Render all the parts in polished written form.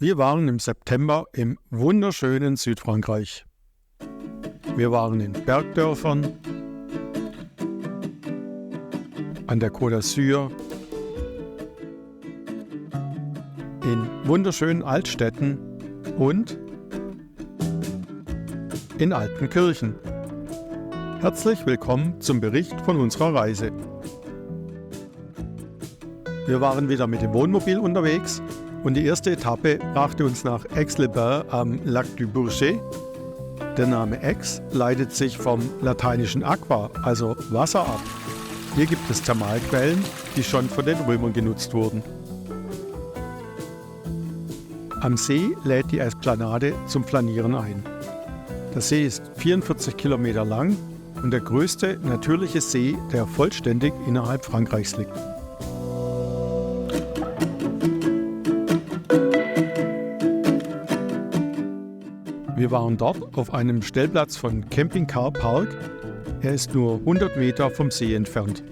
Wir waren im September im wunderschönen Südfrankreich. Wir waren in Bergdörfern, an der Côte d'Azur, in wunderschönen Altstädten und in alten Kirchen. Herzlich willkommen zum Bericht von unserer Reise. Wir waren wieder mit dem Wohnmobil unterwegs und die erste Etappe brachte uns nach Aix-les-Bains am Lac du Bourget. Der Name Aix leitet sich vom lateinischen Aqua, also Wasser, ab. Hier gibt es Thermalquellen, die schon von den Römern genutzt wurden. Am See lädt die Esplanade zum Flanieren ein. Der See ist 44 Kilometer lang und der größte natürliche See, der vollständig innerhalb Frankreichs liegt. Wir waren dort auf einem Stellplatz von Camping Car Park. Er ist nur 100 Meter vom See entfernt.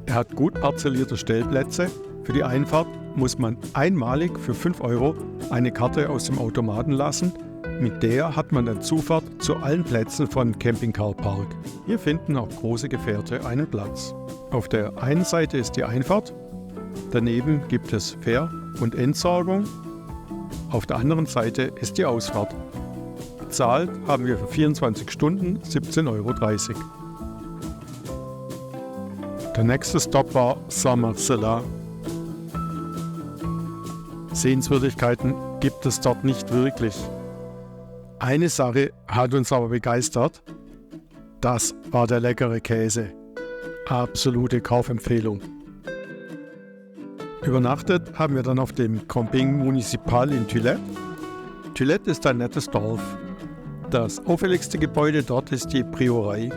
Er hat gut parzellierte Stellplätze. Für die Einfahrt muss man einmalig für 5 € eine Karte aus dem Automaten lassen. Mit der hat man dann Zufahrt zu allen Plätzen von Camping Car Park. Hier finden auch große Gefährte einen Platz. Auf der einen Seite ist die Einfahrt, daneben gibt es Fähr- und Entsorgung. Auf der anderen Seite ist die Ausfahrt. Bezahlt haben wir für 24 Stunden 17,30 €. Der nächste Stopp war Saint-Marcellin. Sehenswürdigkeiten gibt es dort nicht wirklich. Eine Sache hat uns aber begeistert. Das war der leckere Käse. Absolute Kaufempfehlung. Übernachtet haben wir dann auf dem Camping Municipal in Tulette. Tulette ist ein nettes Dorf. Das auffälligste Gebäude dort ist die Priorei.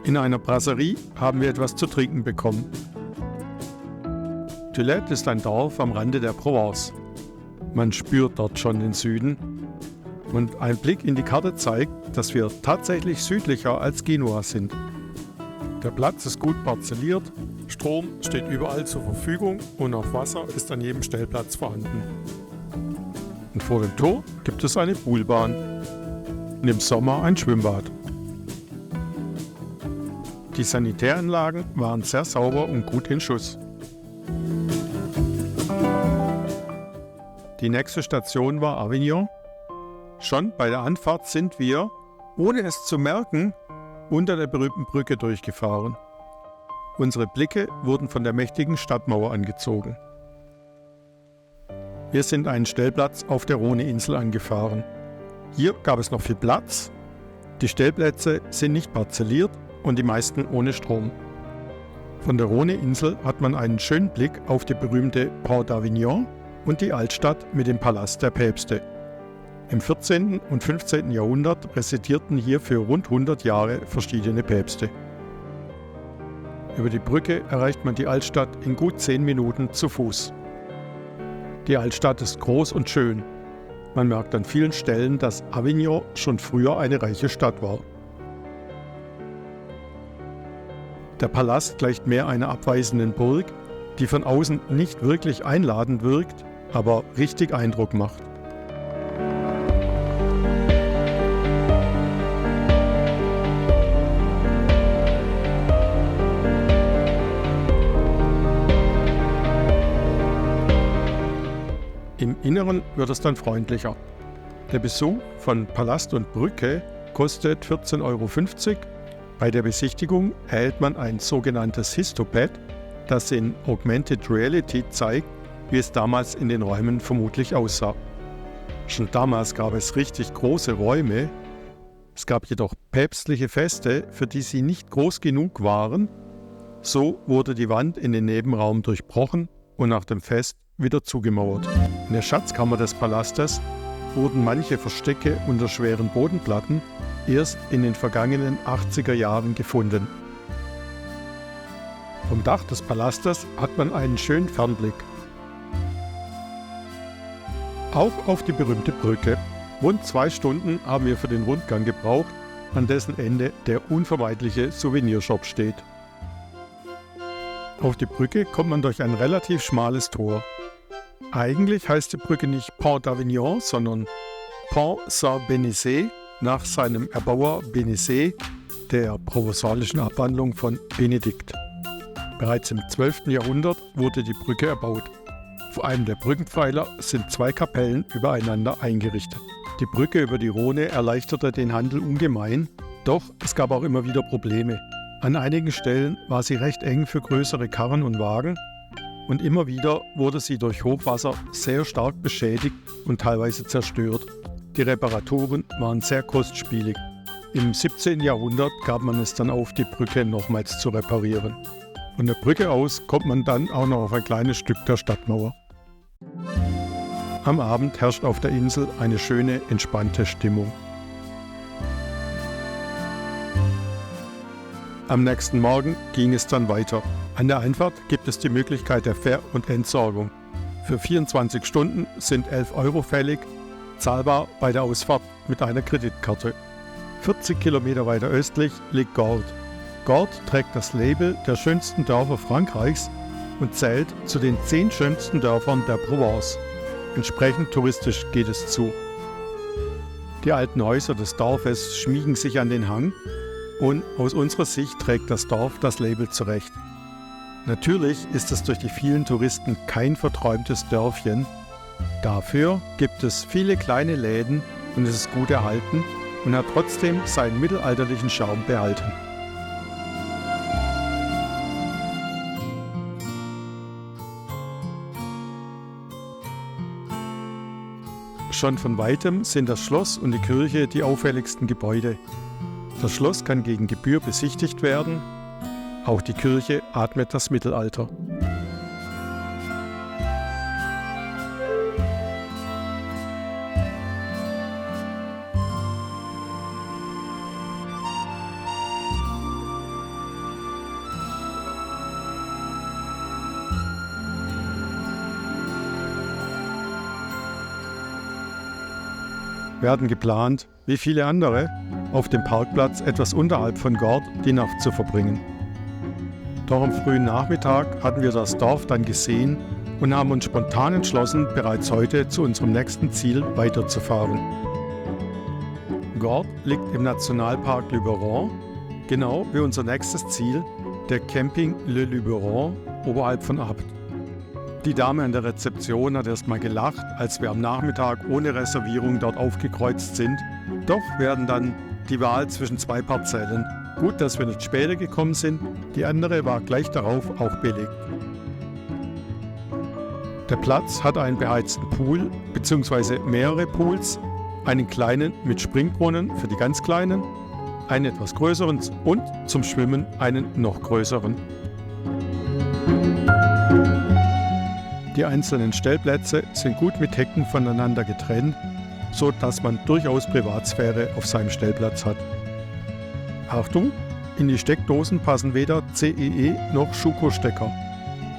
In einer Brasserie haben wir etwas zu trinken bekommen. Tulette ist ein Dorf am Rande der Provence. Man spürt dort schon den Süden. Und ein Blick in die Karte zeigt, dass wir tatsächlich südlicher als Genua sind. Der Platz ist gut parzelliert, Strom steht überall zur Verfügung und auch Wasser ist an jedem Stellplatz vorhanden. Und vor dem Tor gibt es eine Poolbahn und im Sommer ein Schwimmbad. Die Sanitäranlagen waren sehr sauber und gut in Schuss. Die nächste Station war Avignon. Schon bei der Anfahrt sind wir, ohne es zu merken, unter der berühmten Brücke durchgefahren. Unsere Blicke wurden von der mächtigen Stadtmauer angezogen. Wir sind einen Stellplatz auf der Rhône-Insel angefahren. Hier gab es noch viel Platz. Die Stellplätze sind nicht parzelliert und die meisten ohne Strom. Von der Rhône-Insel hat man einen schönen Blick auf die berühmte Port d'Avignon und die Altstadt mit dem Palast der Päpste. Im 14. und 15. Jahrhundert residierten hier für rund 100 Jahre verschiedene Päpste. Über die Brücke erreicht man die Altstadt in gut 10 Minuten zu Fuß. Die Altstadt ist groß und schön. Man merkt an vielen Stellen, dass Avignon schon früher eine reiche Stadt war. Der Palast gleicht mehr einer abweisenden Burg, die von außen nicht wirklich einladend wirkt, aber richtig Eindruck macht. Im Inneren wird es dann freundlicher. Der Besuch von Palast und Brücke kostet 14,50 €. Bei der Besichtigung erhält man ein sogenanntes Histopad, das in Augmented Reality zeigt, wie es damals in den Räumen vermutlich aussah. Schon damals gab es richtig große Räume. Es gab jedoch päpstliche Feste, für die sie nicht groß genug waren. So wurde die Wand in den Nebenraum durchbrochen und nach dem Fest wieder zugemauert. In der Schatzkammer des Palastes wurden manche Verstecke unter schweren Bodenplatten erst in den vergangenen 80er Jahren gefunden. Vom Dach des Palastes hat man einen schönen Fernblick. Auch auf die berühmte Brücke. Rund 2 Stunden haben wir für den Rundgang gebraucht, an dessen Ende der unvermeidliche Souvenirshop steht. Auf die Brücke kommt man durch ein relativ schmales Tor. Eigentlich heißt die Brücke nicht Pont d'Avignon, sondern Pont Saint-Bénézet nach seinem Erbauer Bénézet, der provençalischen Abwandlung von Benedikt. Bereits im 12. Jahrhundert wurde die Brücke erbaut. Vor einem der Brückenpfeiler sind 2 Kapellen übereinander eingerichtet. Die Brücke über die Rhone erleichterte den Handel ungemein, doch es gab auch immer wieder Probleme. An einigen Stellen war sie recht eng für größere Karren und Wagen und immer wieder wurde sie durch Hochwasser sehr stark beschädigt und teilweise zerstört. Die Reparaturen waren sehr kostspielig. Im 17. Jahrhundert gab man es dann auf, die Brücke nochmals zu reparieren. Von der Brücke aus kommt man dann auch noch auf ein kleines Stück der Stadtmauer. Am Abend herrscht auf der Insel eine schöne, entspannte Stimmung. Am nächsten Morgen ging es dann weiter. An der Einfahrt gibt es die Möglichkeit der Ver- und Entsorgung. Für 24 Stunden sind 11 € fällig, zahlbar bei der Ausfahrt mit einer Kreditkarte. 40 Kilometer weiter östlich liegt Gordes. Gordes trägt das Label der schönsten Dörfer Frankreichs und zählt zu den 10 schönsten Dörfern der Provence. Entsprechend touristisch geht es zu. Die alten Häuser des Dorfes schmiegen sich an den Hang und aus unserer Sicht trägt das Dorf das Label zurecht. Natürlich ist es durch die vielen Touristen kein verträumtes Dörfchen. Dafür gibt es viele kleine Läden und es ist gut erhalten und hat trotzdem seinen mittelalterlichen Charme behalten. Schon von weitem sind das Schloss und die Kirche die auffälligsten Gebäude. Das Schloss kann gegen Gebühr besichtigt werden. Auch die Kirche atmet das Mittelalter. Wir hatten geplant, wie viele andere, auf dem Parkplatz etwas unterhalb von Gordes die Nacht zu verbringen. Doch am frühen Nachmittag hatten wir das Dorf dann gesehen und haben uns spontan entschlossen, bereits heute zu unserem nächsten Ziel weiterzufahren. Gordes liegt im Nationalpark Luberon, genau wie unser nächstes Ziel, der Camping Le Luberon oberhalb von Apt. Die Dame an der Rezeption hat erst mal gelacht, als wir am Nachmittag ohne Reservierung dort aufgekreuzt sind. Doch wir hatten dann die Wahl zwischen 2 Parzellen. Gut, dass wir nicht später gekommen sind, die andere war gleich darauf auch belegt. Der Platz hat einen beheizten Pool bzw. mehrere Pools, einen kleinen mit Springbrunnen für die ganz Kleinen, einen etwas größeren und zum Schwimmen einen noch größeren. Die einzelnen Stellplätze sind gut mit Hecken voneinander getrennt, so dass man durchaus Privatsphäre auf seinem Stellplatz hat. Achtung, in die Steckdosen passen weder CEE noch Schuko-Stecker.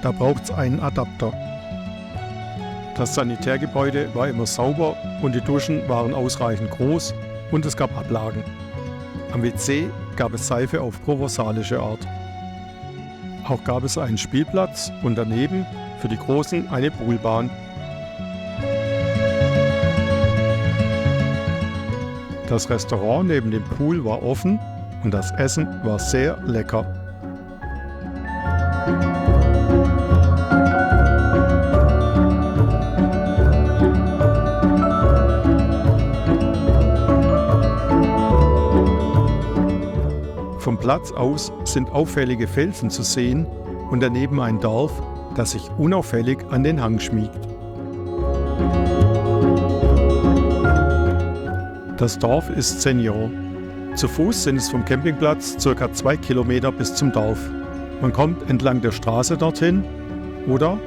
Da braucht es einen Adapter. Das Sanitärgebäude war immer sauber und die Duschen waren ausreichend groß und es gab Ablagen. Am WC gab es Seife auf provenzalische Art. Auch gab es einen Spielplatz und daneben für die Großen eine Poolbahn. Das Restaurant neben dem Pool war offen und das Essen war sehr lecker. Vom Platz aus sind auffällige Felsen zu sehen und daneben ein Dorf, das sich unauffällig an den Hang schmiegt. Das Dorf ist Seignion. Zu Fuß sind es vom Campingplatz ca. 2 Kilometer bis zum Dorf. Man kommt entlang der Straße dorthin oder,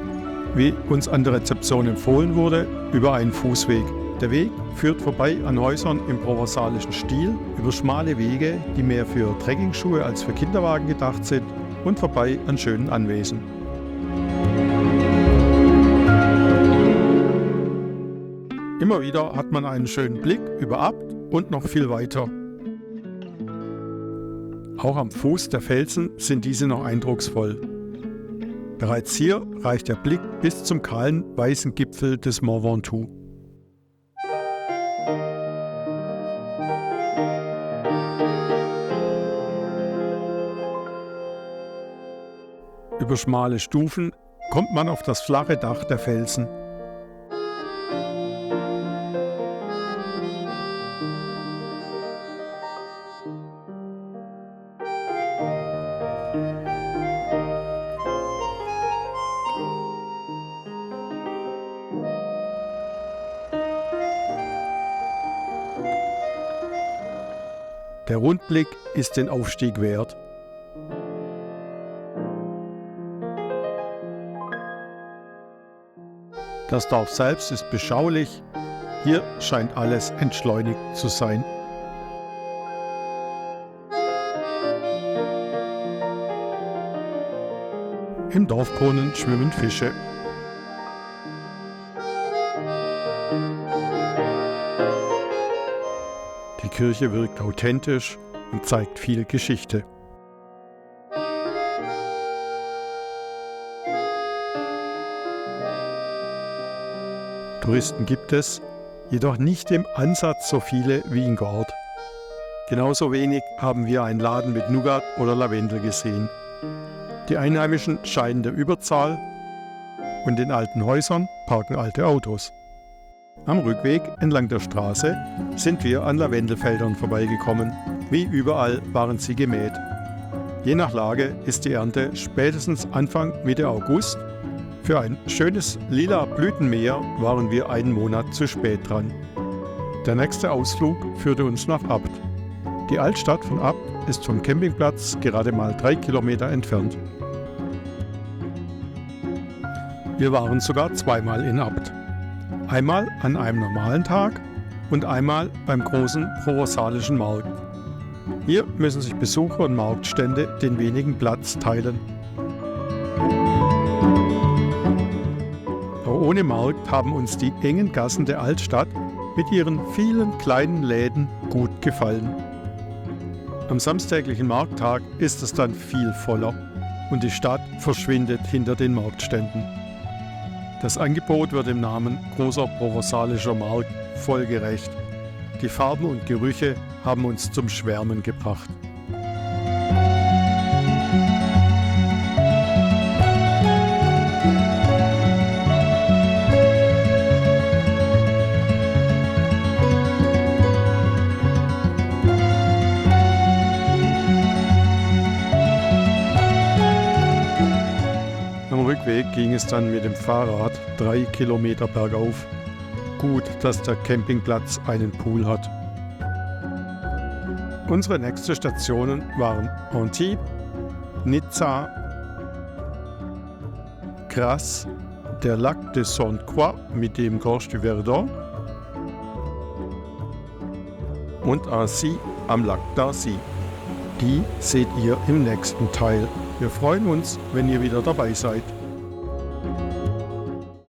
wie uns an der Rezeption empfohlen wurde, über einen Fußweg. Der Weg führt vorbei an Häusern im provenzalischen Stil, über schmale Wege, die mehr für Trekkingschuhe als für Kinderwagen gedacht sind, und vorbei an schönen Anwesen. Immer wieder hat man einen schönen Blick über Apt und noch viel weiter. Auch am Fuß der Felsen sind diese noch eindrucksvoll. Bereits hier reicht der Blick bis zum kahlen, weißen Gipfel des Mont Ventoux. Über schmale Stufen kommt man auf das flache Dach der Felsen. Der Rundblick ist den Aufstieg wert. Das Dorf selbst ist beschaulich, hier scheint alles entschleunigt zu sein. Im Dorfbrunnen schwimmen Fische. Die Kirche wirkt authentisch und zeigt viel Geschichte. Touristen gibt es, jedoch nicht im Ansatz so viele wie in Gordes. Genauso wenig haben wir einen Laden mit Nougat oder Lavendel gesehen. Die Einheimischen scheinen der Überzahl und in alten Häusern parken alte Autos. Am Rückweg entlang der Straße sind wir an Lavendelfeldern vorbeigekommen. Wie überall waren sie gemäht. Je nach Lage ist die Ernte spätestens Anfang Mitte August. Für ein schönes lila Blütenmeer waren wir einen Monat zu spät dran. Der nächste Ausflug führte uns nach Abt. Die Altstadt von Abt ist vom Campingplatz gerade mal 3 Kilometer entfernt. Wir waren sogar zweimal in Abt. Einmal an einem normalen Tag und einmal beim großen provençalischen Markt. Hier müssen sich Besucher und Marktstände den wenigen Platz teilen. Aber ohne Markt haben uns die engen Gassen der Altstadt mit ihren vielen kleinen Läden gut gefallen. Am samstäglichen Markttag ist es dann viel voller und die Stadt verschwindet hinter den Marktständen. Das Angebot wird dem Namen großer provençalischer Markt folgerecht. Die Farben und Gerüche haben uns zum Schwärmen gebracht. Am Rückweg ging es dann mit dem Fahrrad 3 Kilometer bergauf. Gut, dass der Campingplatz einen Pool hat. Unsere nächsten Stationen waren Antibes, Nizza, Grasse, der Lac de Sainte-Croix mit dem Gorge du Verdon und Annecy am Lac d'Annecy. Die seht ihr im nächsten Teil. Wir freuen uns, wenn ihr wieder dabei seid.